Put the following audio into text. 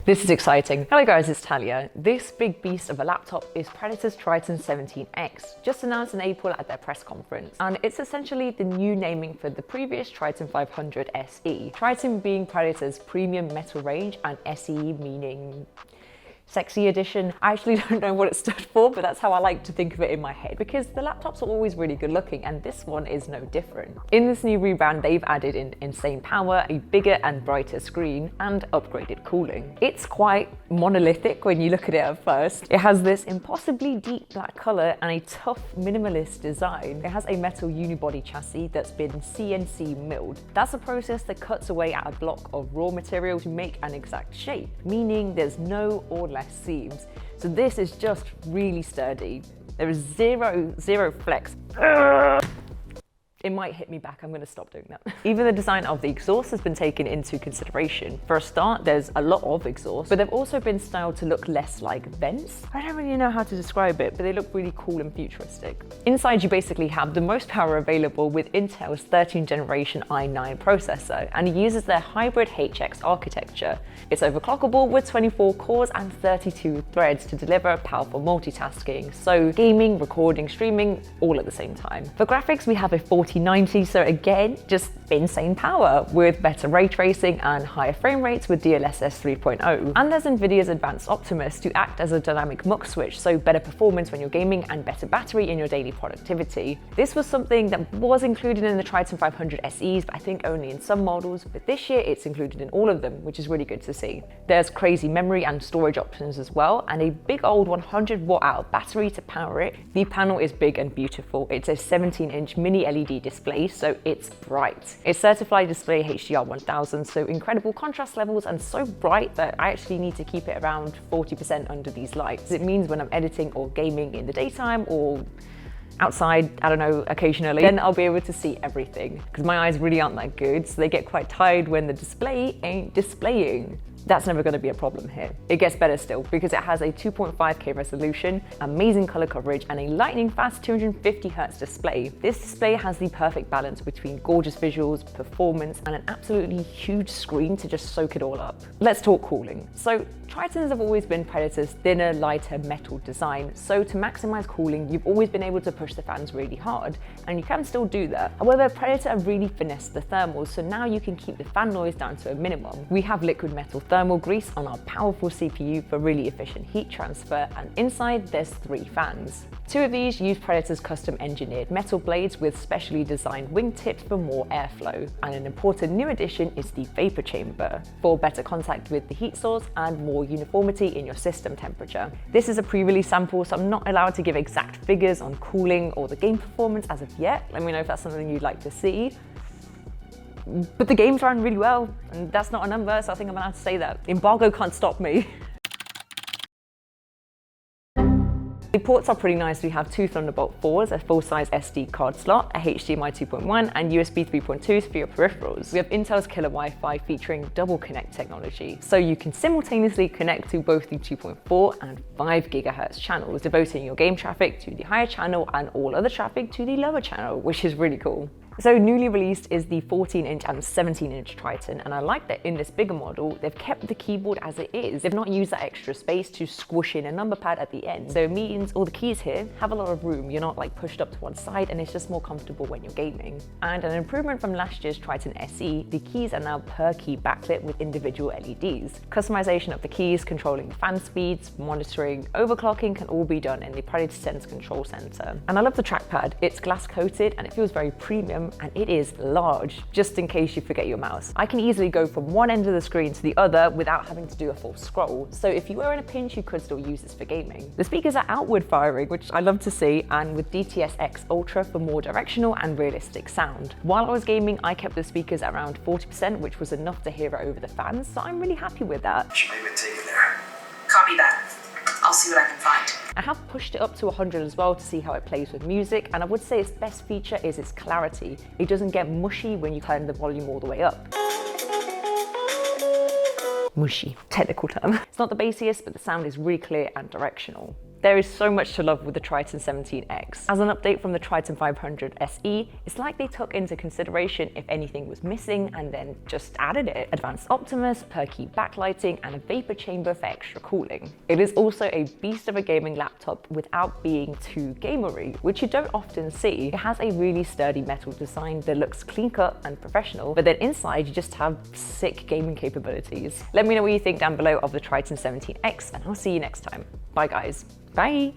This is exciting. Hello guys, it's Talia. This big beast of a laptop is Predator's Triton 17X, just announced in April at their press conference. And it's essentially the new naming for the previous Triton 500 SE. Triton being Predator's premium metal range and SE meaning sexy edition. I actually don't know what it stood for, but that's how I like to think of it in my head, because the laptops are always really good looking and this one is no different. In this new rebrand, they've added in insane power, a bigger and brighter screen, and upgraded cooling. It's quite monolithic when you look at it at first. It has this impossibly deep black color and a tough minimalist design. It has a metal unibody chassis that's been CNC milled. That's a process that cuts away at a block of raw material to make an exact shape, meaning there's no or less seams. So this is just really sturdy. There is zero flex. It might hit me back, I'm gonna stop doing that. Even the design of the exhaust has been taken into consideration. For a start, there's a lot of exhaust, but they've also been styled to look less like vents. I don't really know how to describe it, but they look really cool and futuristic. Inside, you basically have the most power available with Intel's 13th generation i9 processor, and it uses their hybrid HX architecture. It's overclockable with 24 cores and 32 threads to deliver powerful multitasking. So gaming, recording, streaming, all at the same time. For graphics, we have a 4090, so again, just insane power with better ray tracing and higher frame rates with DLSS 3.0. And there's NVIDIA's Advanced Optimus to act as a dynamic mux switch, so better performance when you're gaming and better battery in your daily productivity. This was something that was included in the Triton 500 SEs, but I think only in some models, but this year it's included in all of them, which is really good to see. There's crazy memory and storage options as well, and a big old 100 watt hour battery to power it. The panel is big and beautiful. It's a 17-inch mini LED display, so it's bright. It's certified display HDR 1000, so incredible contrast levels and so bright that I actually need to keep it around 40% under these lights. It means when I'm editing or gaming in the daytime or outside, I don't know, occasionally, then I'll be able to see everything, because my eyes really aren't that good, so they get quite tired when the display ain't displaying. That's never going to be a problem here. It gets better still because it has a 2.5K resolution, amazing color coverage, and a lightning fast 250Hz display. This display has the perfect balance between gorgeous visuals, performance, and an absolutely huge screen to just soak it all up. Let's talk cooling. So Tritons have always been Predator's thinner, lighter metal design, so to maximize cooling, you've always been able to push the fans really hard, and you can still do that. However, Predator have really finessed the thermals, so now you can keep the fan noise down to a minimum. We have liquid metal thermal grease on our powerful CPU for really efficient heat transfer, and inside there's 3 fans. 2 of these use Predator's custom engineered metal blades with specially designed wingtips for more airflow, and an important new addition is the vapor chamber for better contact with the heat source and more uniformity in your system temperature. This is a pre-release sample, so I'm not allowed to give exact figures on cooling or the game performance as of yet. Let me know if that's something you'd like to see. But the games ran really well, and that's not a number, so I think I'm allowed to say that. Embargo can't stop me. The ports are pretty nice. We have 2 Thunderbolt 4s, a full-size SD card slot, a HDMI 2.1, and USB 3.2s for your peripherals. We have Intel's killer Wi-Fi featuring double connect technology, so you can simultaneously connect to both the 2.4 and 5 GHz channels, devoting your game traffic to the higher channel and all other traffic to the lower channel, which is really cool. So newly released is the 14-inch and 17-inch Triton, and I like that in this bigger model, they've kept the keyboard as it is. They've not used that extra space to squish in a number pad at the end. So it means all the keys here have a lot of room. You're not like pushed up to one side, and it's just more comfortable when you're gaming. And an improvement from last year's Triton SE, the keys are now per key backlit with individual LEDs. Customization of the keys, controlling fan speeds, monitoring, overclocking can all be done in the Predator Sense control center. And I love the trackpad. It's glass coated and it feels very premium, and it is large, just in case you forget your mouse. I can easily go from one end of the screen to the other without having to do a full scroll, so if you were in a pinch, you could still use this for gaming. The speakers are outward firing, which I love to see, and with DTS-X Ultra for more directional and realistic sound. While I was gaming, I kept the speakers at around 40%, which was enough to hear it over the fans, so I'm really happy with that. She may have been taken there. Copy that. I'll see what I can find. I have pushed it up to 100 as well to see how it plays with music, and I would say its best feature is its clarity. It doesn't get mushy when you turn the volume all the way up. Mushy, technical term. It's not the bassiest, but the sound is really clear and directional. There is so much to love with the Triton 17X. As an update from the Triton 500 SE, it's like they took into consideration if anything was missing and then just added it. Advanced Optimus, per-key backlighting, and a vapor chamber for extra cooling. It is also a beast of a gaming laptop without being too gamery, which you don't often see. It has a really sturdy metal design that looks clean-cut and professional, but then inside you just have sick gaming capabilities. Let me know what you think down below of the Triton 17X, and I'll see you next time. Bye guys. Bye!